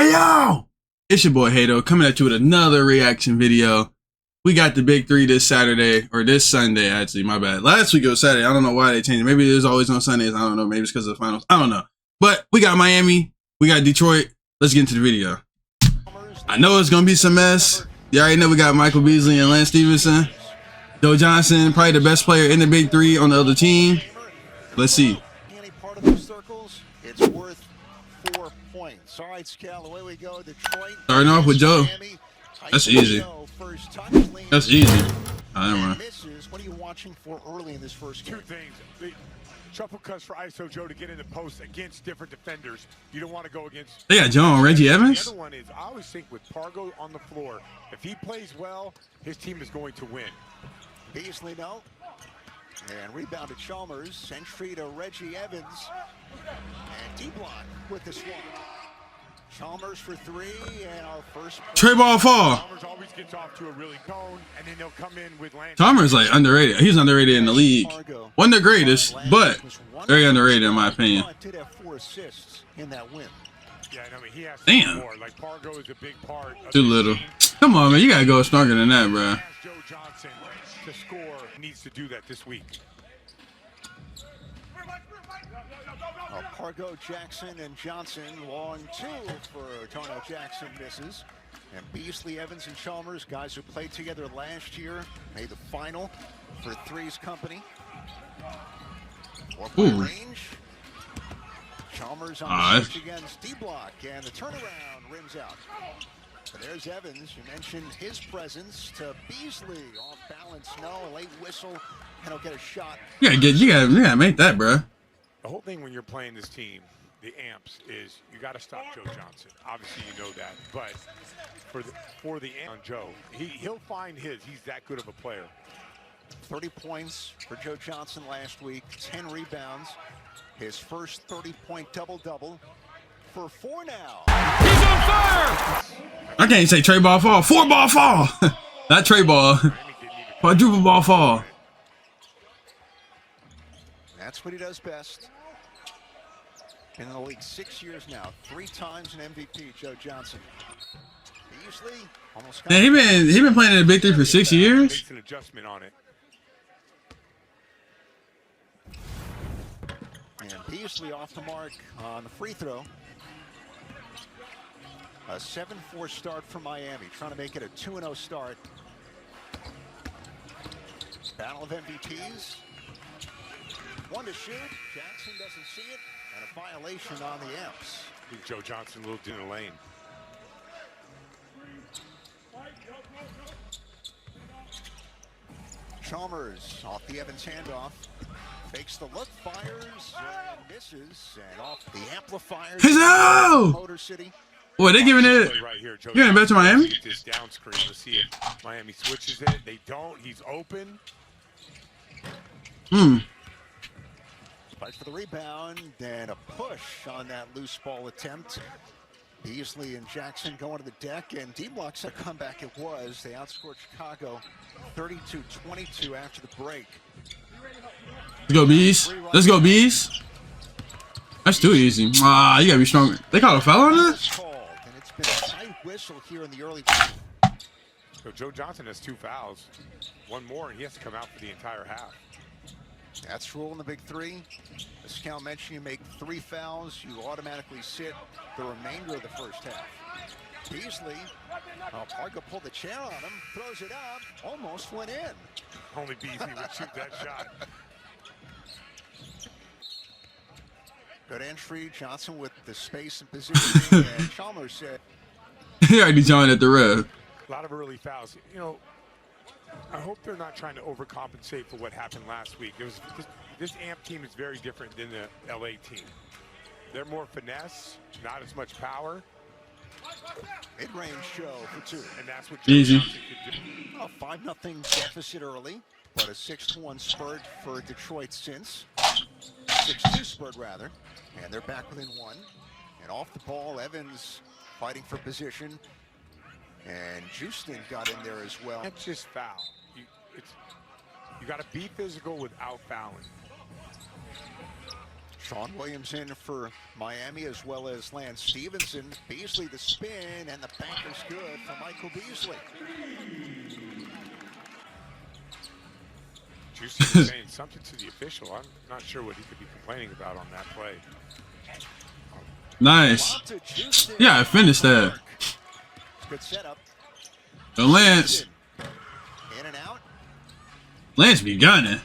Hey yo! It's your boy Hato coming at you with another reaction video. We got the big three this Saturday, or this Sunday actually, my bad. Last week it was Saturday. I don't know why they changed it. Maybe there's always on Sundays. I don't know. Maybe it's because of the finals. I don't know. But we got Miami. We got Detroit. Let's get into the video. I know it's going to be some mess. You already know we got Michael Beasley and Lance Stephenson. Joe Johnson, probably the best player in the big three on the other team. Let's see. It's worth 4 points. All right, Scal, away we go. Detroit. Starting off with Joe. That's easy. That's easy. I don't know. What are you watching for early in this first game? Two things. The shuffle cuts for ISO Joe to get in the post against different defenders. You don't want to go against. They got Joe and Reggie Evans. The other one is, I always think with Pargo on the floor, if he plays well, his team is going to win. Beasley, no. And rebounded Chalmers. Entry to Reggie Evans. And D-block with this one. Chalmers for three, and our first Trey ball fall. Chalmers always gets off to a really cone, and then they'll come in with Lance. Chalmers like underrated. He's underrated in the league. Wasn't the greatest, but very underrated in my opinion. Did have 4 assists in that win. Yeah, I mean, he has damn. more. Like Pargo is a big part. Too little. Come on, man. You gotta go stronger than that, bro. Joe Johnson to score needs to do that this week. Pargo, Jackson, and Johnson. Long two for Tono. Jackson misses. And Beasley, Evans, and Chalmers, guys who played together last year, made the final for Three's company. 4-point range. Chalmers on the switch against D-block, and the turnaround rims out. But there's Evans. You mentioned his presence to Beasley. Off balance, no. A late whistle, and he'll get a shot. You gotta make that, bro. The whole thing when you're playing this team, the amps, is you got to stop Joe Johnson. Obviously, you know that. But for the amp on Joe, he'll find his. He's that good of a player. 30 points for Joe Johnson last week. 10 rebounds. His first 30-point double-double for 4 now. He's on fire! I can't say Trey ball fall. 4 ball fall. Not Trey ball. Quadruple ball fall. That's what he does best. Been in the league 6 years now. 3 times an MVP, Joe Johnson. Beasley almost. Man, he been playing in the big three for 6 years. Makes an adjustment on it. And Beasley off the mark on the free throw. A 7-4 start for Miami, trying to make it a 2-0 start. Battle of MVPs. 1 to shoot. Jackson doesn't see it, and a violation on the amps. I think Joe Johnson a little in the lane. Chalmers off the Evans handoff. Fakes the look, fires, and misses, and off the amplifiers. Motor City. Boy, they giving it. Right here, Joe You're gonna bet to Miami? Get this down screen. Let's see if Miami switches it. They don't. He's open. Fight for the rebound, and a push on that loose ball attempt. Beasley and Jackson going to the deck, and D-block's a comeback it was. They outscored Chicago 32-22 after the break. Let's go, Bees. Let's go, Bees. That's too easy. Ah, you gotta be stronger. They called a foul on that? And it's been a tight whistle here in the early. So Joe Johnson has 2 fouls. 1 more, and he has to come out for the entire half. That's rule in the big three. As Cal mentioned, you make 3 fouls, you automatically sit the remainder of the first half. Beasley, Pargo pulled the chair on him, throws it up, almost went in. Only Beasley would shoot that shot. Good entry, Johnson with the space and positioning, and Chalmers said. He already joined at the ref. A lot of early fouls. You know, I hope they're not trying to overcompensate for what happened last week. This AMP team is very different than the LA team. They're more finesse, not as much power. Mid-range show for 2. And that's what Joe Johnson could do. A 5-0 deficit early, but a 6-1 spurt for Detroit since. 6-2 spurt, rather. And they're back within 1. And off the ball, Evans fighting for position. And Houston got in there as well. Can't just foul. You got to be physical without fouling. Sean Williams in for Miami, as well as Lance Stephenson. Beasley the spin, and the banker's good for Michael Beasley. Juicy was saying something to the official. I'm not sure what he could be complaining about on that play. Nice. Yeah, I finished that. Good setup. So Lance. In and out. Lance be gunning.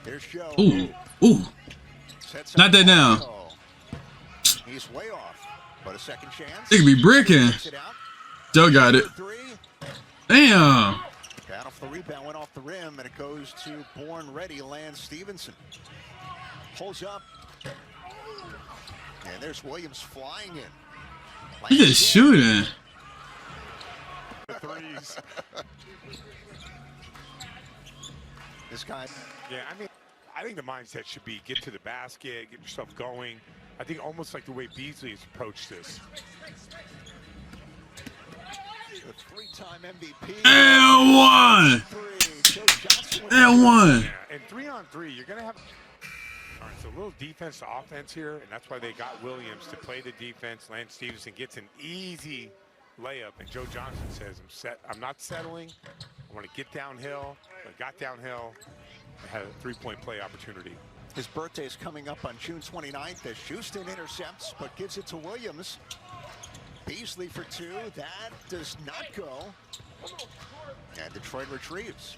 There's Joe. Ooh. Ooh. Not that down. He's way off, but a second chance. They could be bricking. Joe got it. Damn. Bat off the rebound, went off the rim, and it goes to born ready Lance Stephenson. Pulls up. And there's Williams flying in. He's just shooting. Threes. This guy. Yeah, I think the mindset should be get to the basket, get yourself going. I think almost like the way Beasley has approached this. The three-time MVP. And one. And one. Yeah, and 3-on-3, you're going to have... All right, so a little defense to offense here, and that's why they got Williams to play the defense. Lance Stephenson gets an easy layup, and Joe Johnson says, I'm not settling. I want to get downhill. I got downhill. I had a three-point play opportunity. His birthday is coming up on June 29th as Houston intercepts, but gives it to Williams. Beasley for two. That does not go. And Detroit retrieves.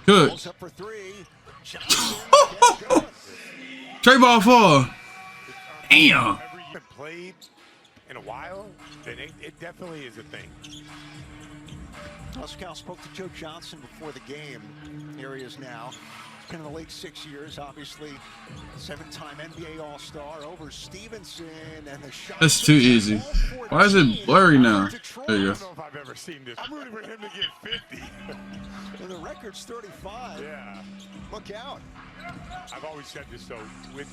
Good. Pulls up for three. Johnson. Trey ball 4. Damn. Every played in a while, then it definitely is a thing. Scal spoke to Joe Johnson before the game. Here he is now. He's been in the league 6 years, obviously. 7-time NBA All-Star over Stephenson, and the shot. That's too easy. Why is it blurry now? There you I go. don't know if I've ever seen this. I'm rooting for him to get 50. And the record's 35. Yeah. Look out. I've always said this, though. It's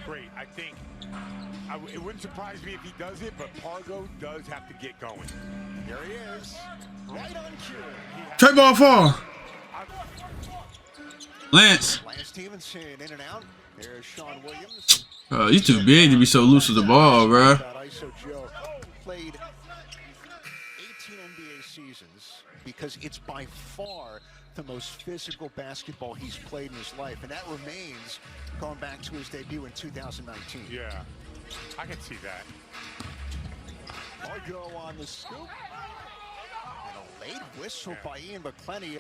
great. I think it wouldn't surprise me if he does it, but Pargo does have to get going. There he is. Right on cue. Trey ball 4. Lance. Lance Stephenson in and out. There's Sean Williams. Oh, you too big to be so loose with the ball, bro. ISO Joe played 18 NBA seasons because it's by far the most physical basketball he's played in his life, and that remains going back to his debut in 2019. Yeah, I can see that. Pargo on the scoop. And a late whistle by Ian McClenny.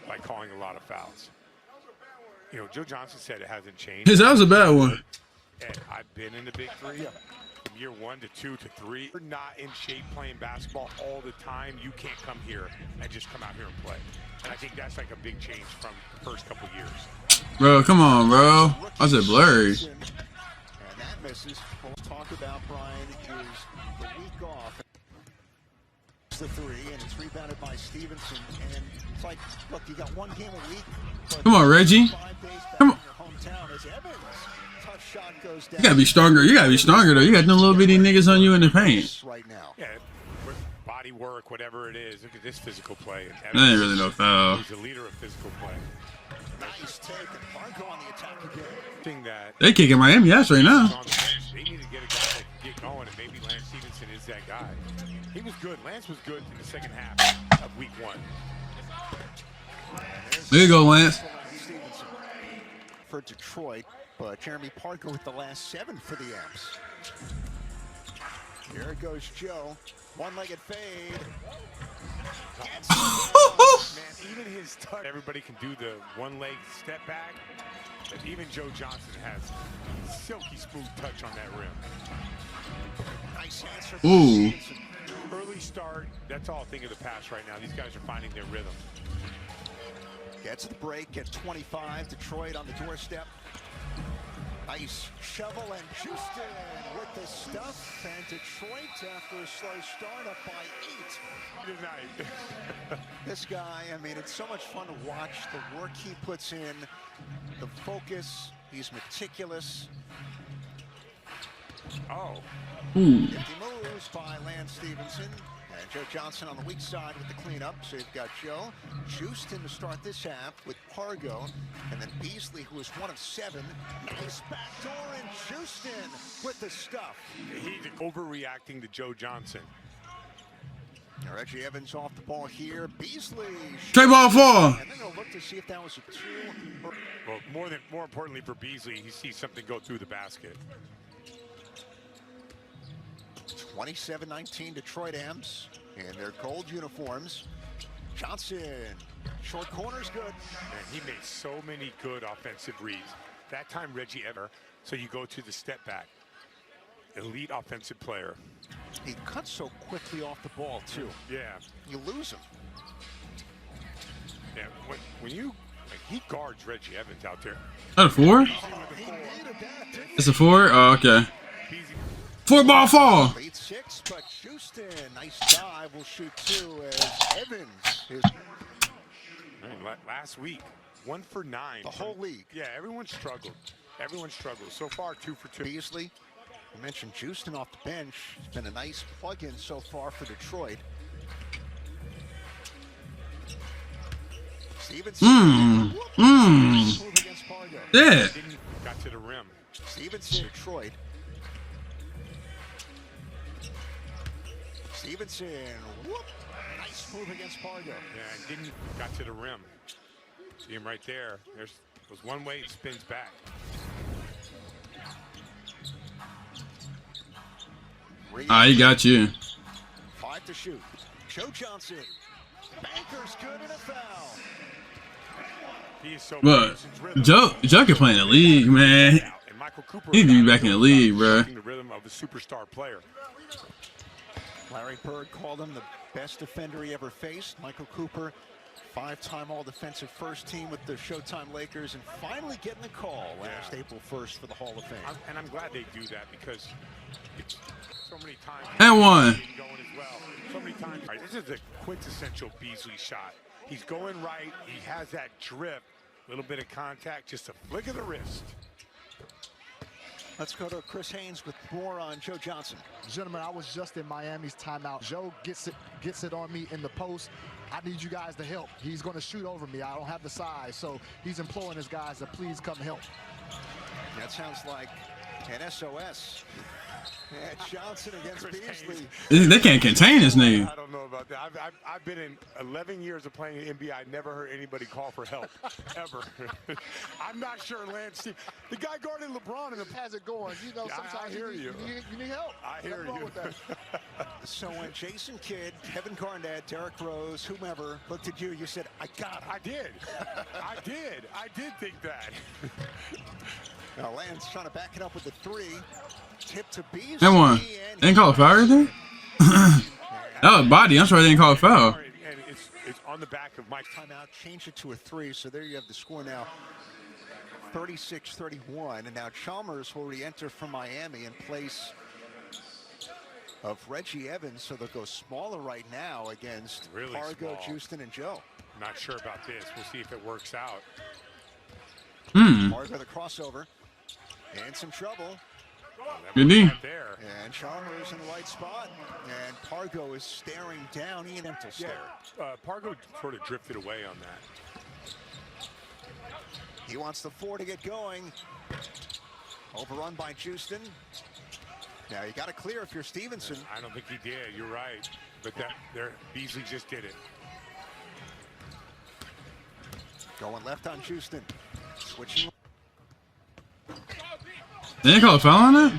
By calling a lot of fouls. You know, Joe Johnson said it hasn't changed. That was a bad one. And I've been in the Big Three. Yeah. From year 1 to 2 to 3. You're not in shape playing basketball all the time. You can't come here and just come out here and play. And I think that's like a big change from the first couple years. Bro, come on, bro. I said blurry. And that misses. We'll talk about, Brian, is the week off. It's the three, and it's rebounded by Stephenson. And it's like, look, you got one game a week. Come on, Reggie. 5 days back Come on. in your hometown as Evans. Tough shot goes down. You gotta be stronger. You gotta be stronger, though. You got them little bitty niggas on you in the paint. Right now. Yeah, body work, whatever it is. Look at this physical play. That ain't really no foul. He's the leader of physical play. Nice take, and Pargo on the attack again. Thing that They kicking Miami ass right now. on the bench, they need to get a guy that can get going, and maybe Lance Stephenson is that guy. He was good. Lance was good in the second half of week 1. There you go, Lance. Stephenson for Detroit, but Jeremy Pargo with the last 7 for the Amps. Here goes Joe. One-legged fade. Man, even his touch, everybody can do the one-leg step back, but even Joe Johnson has silky smooth touch on that rim. Nice answer. Ooh. Early start, that's all a thing of the past right now. These guys are finding their rhythm. Gets the break at 25. Detroit on the doorstep. Nice shovel, and Houston with the stuff. And Detroit, after a slow start, up by 8. Good night. This guy, I mean, it's so much fun to watch the work he puts in, the focus. He's meticulous. Oh. Ooh. 50 move. corners by Lance Stephenson. And Joe Johnson on the weak side with the cleanup. So you've got Joe, Houston to start this half with Pargo, and then Beasley, who is 1 of 7. Nice backdoor, and Houston with the stuff. He's overreacting to Joe Johnson. Now Reggie Evans off the ball here. Beasley. Straight ball 4. And then they'll look to see if that was a 2. Well, more importantly for Beasley, he sees something go through the basket. 27-19 Detroit Amps in their gold uniforms. Johnson, short corner's good. And he made so many good offensive reads. That time Reggie Evans, so you go to the step back. Elite offensive player. He cuts so quickly off the ball too. Yeah. You lose him. Yeah, when you, like, he guards Reggie Evans out there. That a 4? It's a 4? Oh, okay. 4 ball 4. Lead 6, but Houston, nice dive, will shoot 2 as Evans is. Last week, 1 for 9. The whole league. Yeah, everyone struggled. Everyone struggled. So far, 2 for 2. Beasley, I mentioned Houston off the bench. It's been a nice plug-in so far for Detroit. Stephenson. Move against Pargo. Yeah. Got to the rim. Stephenson, Detroit. Stephenson, whoop, nice move against Pargo. Yeah, and got to the rim. See him right there. There's one way it spins back. He got you. 5 to shoot. Joe Johnson. Banker's good in a foul. He is so But Joe can play in the league, man. And Michael Cooper He need to be back in the league, bro. The rhythm of a superstar player. Larry Bird called him the best defender he ever faced. Michael Cooper, 5-time all-defensive first team with the Showtime Lakers, and finally getting the call last April 1st for the Hall of Fame. And I'm glad they do that, because so many times. And 1. Going as well. So many times. Right, this is a quintessential Beasley shot. He's going right. He has that drip. A little bit of contact, just a flick of the wrist. Let's go to Chris Haynes with more on Joe Johnson. Gentlemen, I was just in Miami's timeout. Joe gets it on me in the post. I need you guys to help. He's going to shoot over me. I don't have the size, so he's imploring his guys to please come help. That sounds like an SOS. And Johnson against Beasley. They can't contain this nigga. I don't know about that. I've been in 11 years of playing in the NBA. I never heard anybody call for help, ever. I'm not sure Lance Steve. The guy guarding LeBron in the Has it going. You know, sometimes I hear you. You need help. I hear Nothing wrong you. with that. So when Jason Kidd, Kevin Garnett, Derrick Rose, whomever looked at you, you said, I got it. I did. I did think that. Now Lance trying to back it up with the 3. Tip to Beasley. And 1. They didn't call a foul or anything? That was body. I'm sorry they didn't call a foul. And it's on the back of Mike's Timeout, change it to a 3. So there you have the score now, 36-31. And now Chalmers will re-enter from Miami in place of Reggie Evans. So they'll go smaller right now against Really Pargo, small. Houston, and Joe. Not sure about this. We'll see if it works out. Pargo the crossover. In some trouble. Good knee. There. And Chalmers in the right spot. And Pargo is staring down. Ian Emtel stare. Pargo sort of drifted away on that. He wants the 4 to get going. Overrun by Houston. Now you got to clear if you're Stephenson. I don't think he did. You're right. But Beasley just did it. Going left on Houston. Switching. They didn't call a foul on that?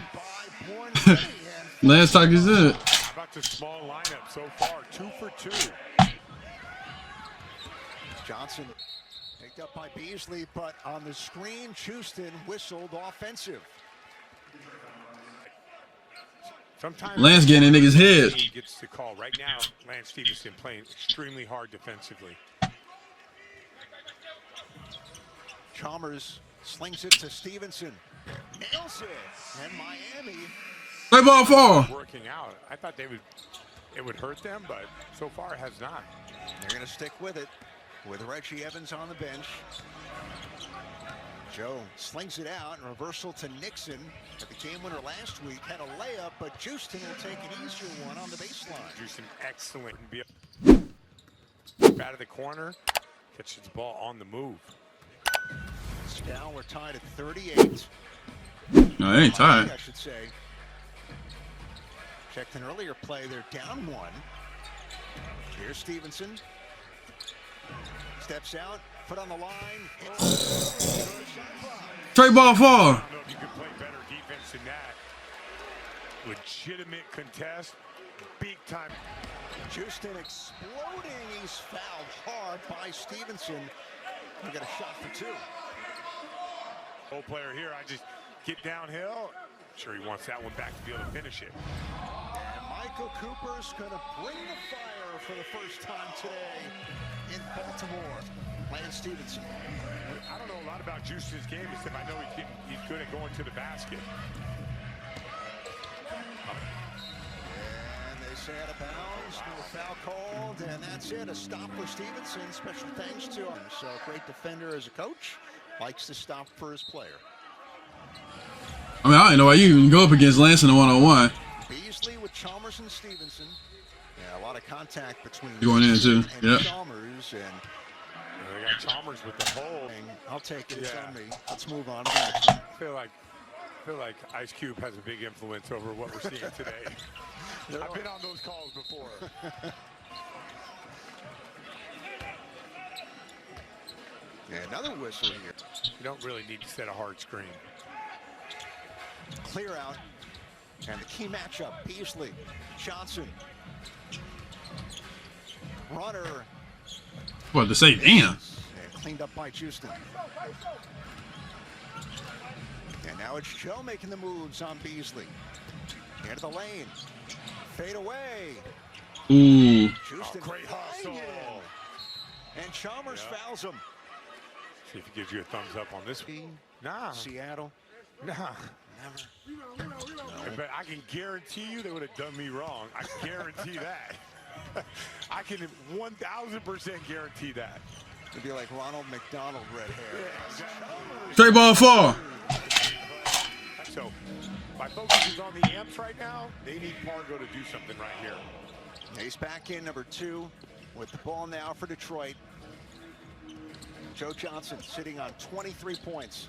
Last talk is it. How about the small lineup so far? 2 for 2. Johnson picked up by Beasley, but on the screen, Houston whistled offensive. Sometimes Lance getting in niggas' head. he gets the call. Right now, Lance Stephenson playing extremely hard defensively. Chalmers slings it to Stephenson. Nails it. And Miami. Play ball 4. Working out. I thought it would hurt them, but so far it has not. They're going to stick with it with Reggie Evans on the bench. Joe slings it out, and reversal to Nixon. At the game winner last week, had a layup, but Houston will take an easier one on the baseline. Houston excellent. Out of the corner, catches the ball on the move. Now we're tied at 38. No, they ain't tied. I should say. Checked an earlier play, they're down one. Here's Stephenson. Steps out, foot on the line. Straight ball fall. I don't know if you could play better defense than that. Legitimate contest, big time. Houston exploding. He's fouled hard by Stephenson. We got a shot for two. Old player here, I just get downhill. I'm sure he wants that one back to be able to finish it. And Michael Cooper's going to bring the fire for the first time today in Baltimore. Lance Stephenson. I don't know a lot about Houston's game, except I know he's good at going to the basket. And they say out of bounds, no foul called, and that's it. A stop for Stephenson. Special thanks to him. So great defender as a coach. Likes to stop for his player. I mean, I don't know why you even go up against Lance in the 1-on-1. Beasley with Chalmers and Stephenson. Yeah, a lot of contact between Going in too. and Yep. Chalmers, and They got Chalmers with the hole. I'll take it. It's Yeah. on me. Let's move on to the next one. I feel like Ice Cube has a big influence over what we're seeing today. I've been on those calls before. Yeah, another whistle here. You don't really need to set a hard screen. Clear out. And the key matchup, Beasley, Johnson. Runner. What to say? Damn. And cleaned up by Houston. And now it's Joe making the moves on Beasley. Into the lane. Fade away. Ooh. Houston Great hustle. banging. And Chalmers fouls him. See if he gives you a thumbs up on this one. Nah. Seattle. Nah. Never. But I can guarantee you they would have done me wrong. I guarantee that. I can 1,000% guarantee that. It'd be like Ronald McDonald, red hair. Straight ball fall. So my focus is on the Amps right now. They need Pargo to do something right here. He's back in, number 2, with the ball now for Detroit. Joe Johnson sitting on 23 points.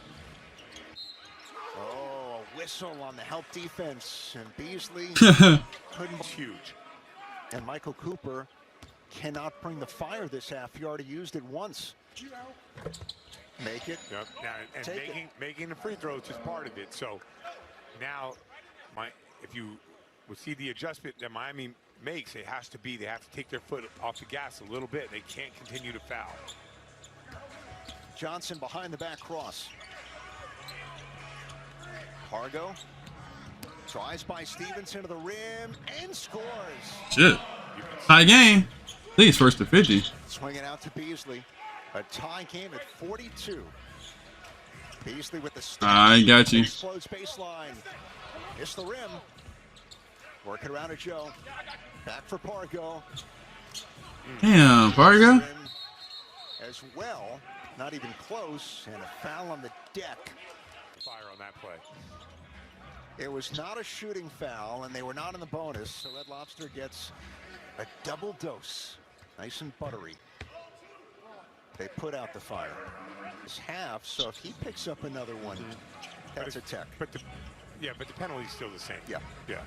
Oh, a whistle on the help defense, and Beasley couldn't. Huge. And Michael Cooper cannot bring the fire this half. He already used it once. Make it. Yep. Now, and making the free throws is part of it. So now, if you would see the adjustment that Miami makes, they have to take their foot off the gas a little bit. They can't continue to foul. Johnson behind the back cross. Pargo tries by Stephenson to the rim and scores. Shit. Tie game. I think it's first to 50. Swinging out to Beasley. A tie game at 42. Beasley with the stop. I got you. Explodes baseline. Hits the rim. Working around at Joe. Back for Pargo. Damn, Pargo. Rim as well. Not even close. And a foul on the deck. Fire on that play. It was not a shooting foul, and they were not in the bonus, so Red Lobster gets a double dose. Nice and buttery. They put out the fire. It's half, so if he picks up another one, that's a tech. But the penalty's still the same. Yeah. Yeah.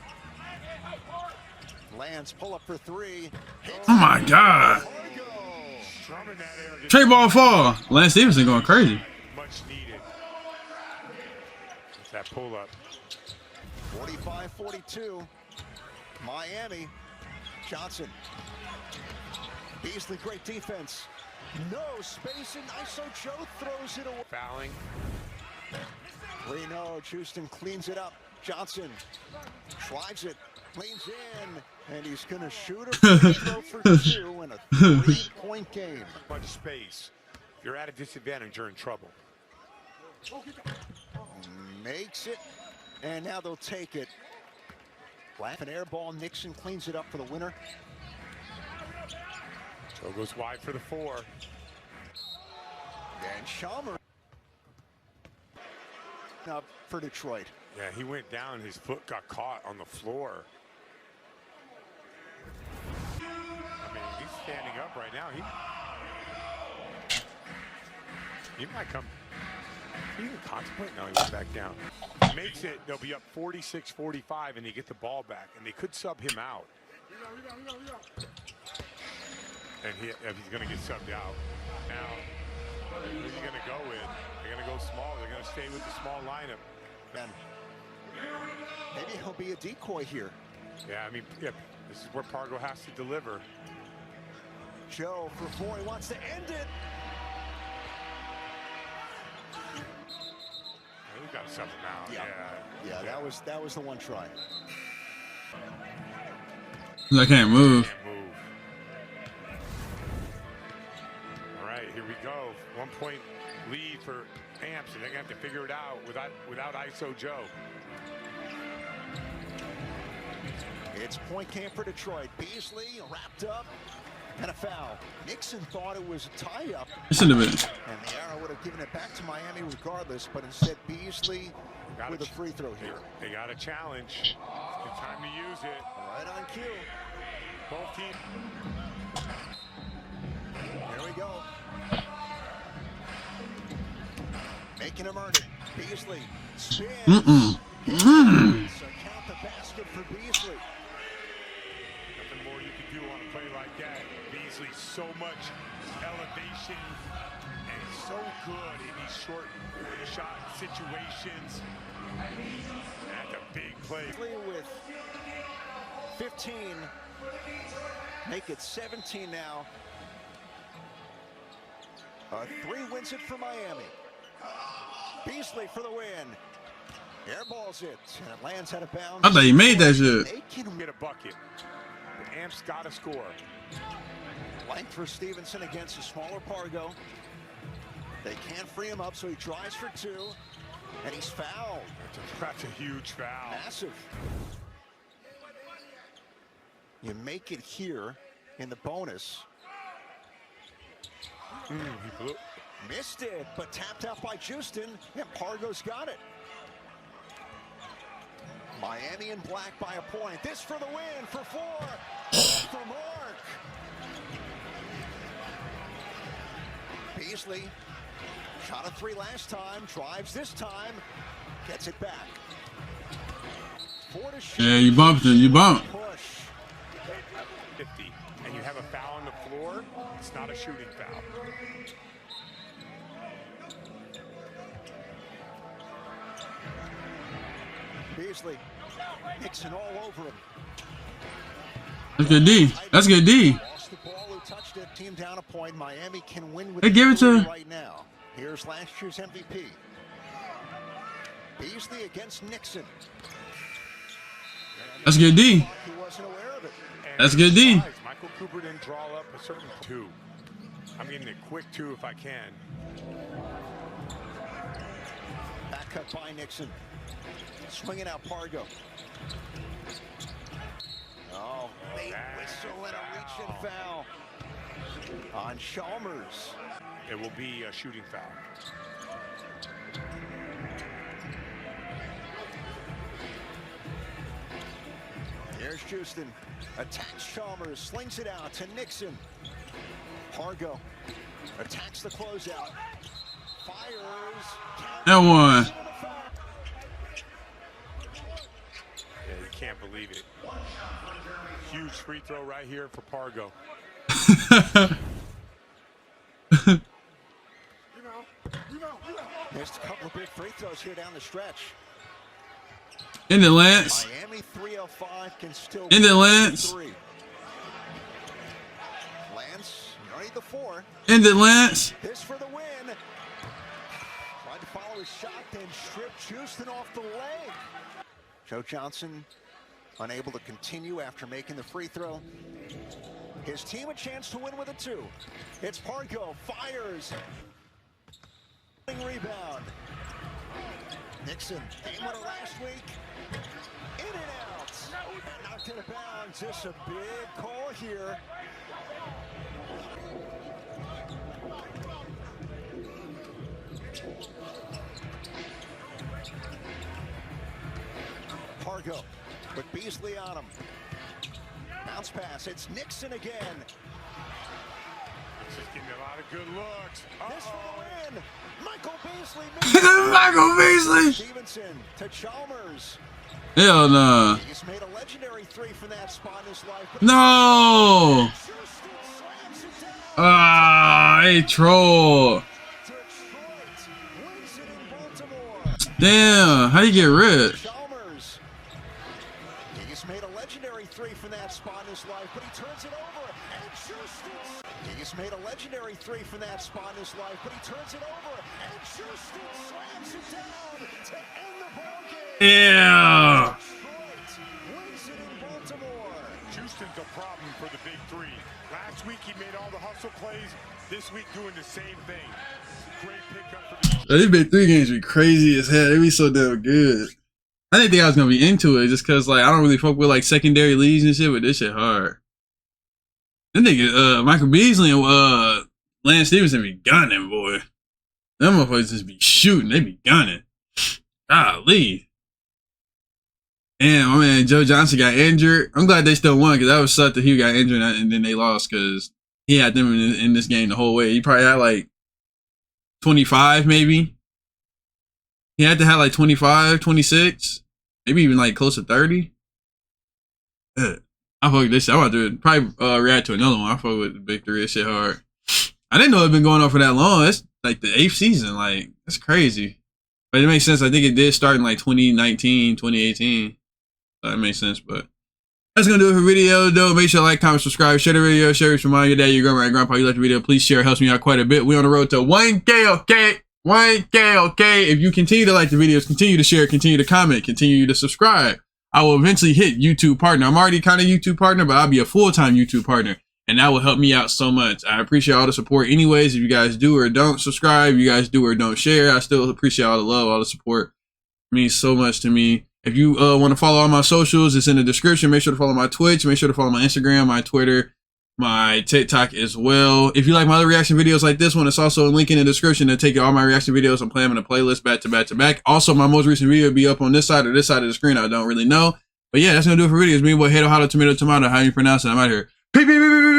Lands pull up for 3. Hits Oh my God. Drumming that air gets Straight ball fall. Lance Stephenson going crazy. much needed. It's that pull up. 45-42. Miami. Johnson. Beasley, great defense. No space in ISO. Joe throws it away. Fouling. Reno, Houston cleans it up. Johnson drives it, leans in, and he's going to shoot a free throw for 2 in a 3-point game. Much space. If you're at a disadvantage, you're in trouble. Makes it, and now they'll take it. An air ball. Nixon cleans it up for the winner. Joe goes wide for the 4. And Chalmers. Up for Detroit. Yeah, he went down. His foot got caught on the floor. I mean, he's standing up right now. He might come. He even contemplate. No, he went back down. Makes it. They'll be up 46-45, and they get the ball back, and they could sub him out. And if he's going to get subbed out. Now, who's he going to go with? They're going to go small. They're going to stay with the small lineup. And maybe he'll be a decoy here. Yeah, I mean, yeah, this is where Pargo has to deliver. Joe for 4. He wants to end it. We got to sub him out. Yeah, that was the one try. I can't move. Can't move. All right, here we go. 1 point lead for Amps, and they're gonna have to figure it out without ISO Joe. It's point camp for Detroit. Beasley wrapped up and a foul. Nixon thought it was a tie-up. Listen to it. And the arrow would have given it back to Miami regardless, but instead Beasley with a free throw here. They got a challenge. It's time to use it. Right on cue. Both teams. There we go. Making him earn it. Beasley spins. So count the basket for Beasley. Nothing more you can do on a play like that. Beasley, so much elevation and so good in these short shot situations. That's a big play. With 15, make it 17 now. 3 wins it for Miami. Beasley for the win. Airballs it, and it lands out of bounds. I thought he made that shit. They can get a bucket. The Amps got to score. Length for Stephenson against a smaller Pargo. They can't free him up, so he tries for 2, and he's fouled. That's a huge foul. Massive. You make it here in the bonus. He blew. Missed it, but tapped out by Houston, and Pargo's got it. Miami in black by a point. This for the win for 4. For Mark. Beasley shot a 3 last time, drives this time, gets it back. 4 to shoot. Yeah, you bumped it. You bumped. Push. 50, and you have a foul on the floor. It's not a shooting foul. Beasley, Nixon all over him. That's good D. That's good D. Lost the ball, who touched it. Team down a point. Miami can win with Hey, give it to right now. Here's last year's MVP. Beasley against Nixon. That's good D. He wasn't aware of it. That's good D. Michael Cooper didn't draw up a certain 2. I'm getting a quick 2 if I can. Back cut by Nixon. Swinging out Pargo. Oh, late whistle and a reach-in foul on Chalmers. It will be a shooting foul. Here's Houston. Attacks Chalmers, slings it out to Nixon. Pargo attacks the closeout. Fires. That one. Yeah, you can't believe it. Huge free throw right here for Pargo. Missed a couple of big free throws here down the stretch. In the Lance. Miami 305 can still In the Lance. 3. Lance, you don't need the 4. In the Lance. This for the win. Tried to follow his shot, then stripped Houston off the leg. Joe Johnson unable to continue after making the free throw. His team a chance to win with a 2. It's Pargo, fires. Rebound. Nixon, game winner last week. In and out. Knocked it out of bounds. Just a big call here. Pargo, but Beasley on him. Bounce pass, it's Nixon again. This is getting a lot of good looks. This for the win. Michael Beasley. Michael Beasley. Stevenson to Chalmers. Hell no. He just made a legendary three from that spot in his life. No. Ah, hey, troll. Detroit wins it in Baltimore. Damn, how you get rid? Chalmers. He just made a legendary three from that spot in his life, but he turns it over. And Houston. He just made a legendary three from that spot in his life, but he turns it over. And Houston slams it down to end the ball game. Yeah. Detroit wins it in Baltimore. Houston's a problem for the big three. Last week he made all the hustle plays. This week doing the same thing. Great pickup for the These big three games be crazy as hell. They be so damn good. I didn't think I was gonna be into it just cause like I don't really fuck with like secondary leagues and shit, but this shit hard. Them nigga, Michael Beasley and Lance Stephenson be gunning, boy. Them motherfuckers just be shooting. They be gunning. Golly. Damn, my man Joe Johnson got injured. I'm glad they still won because that was sucked that he got injured and then they lost because he had them in this game the whole way. He probably had like 25 maybe. He had to have like 25, 26, maybe even like close to 30. I fuck with this shit. I'm about to probably react to another one. I fuck with the big three. This shit hard. I didn't know it'd been going on for that long. It's like the 8th season. Like, that's crazy. But it makes sense. I think it did start in like 2019, 2018. So that makes sense. But that's going to do it for the video, though. Make sure to like, comment, subscribe, share the video, share it, remind your dad, your grandma, and grandpa you like the video. Please share. It helps me out quite a bit. We're on the road to 1K, okay? 1K, okay? If you continue to like the videos, continue to share, continue to comment, continue to subscribe, I will eventually hit YouTube partner. I'm already kind of YouTube partner, but I'll be a full-time YouTube partner. And that will help me out so much. I appreciate all the support anyways. If you guys do or don't subscribe, you guys do or don't share, I still appreciate all the love, all the support. It means so much to me. If you want to follow all my socials, it's in the description. Make sure to follow my Twitch. Make sure to follow my Instagram, my Twitter, my TikTok as well. If you like my other reaction videos like this one, it's also a link in the description to take all my reaction videos and play them in a playlist back to back to back. Also, my most recent video will be up on this side or this side of the screen. I don't really know. But yeah, that's going to do it for videos. Me, boy, Hato, Tomato, Tomato. How you pronounce it? I'm out here. Peace, peace, peace, peace.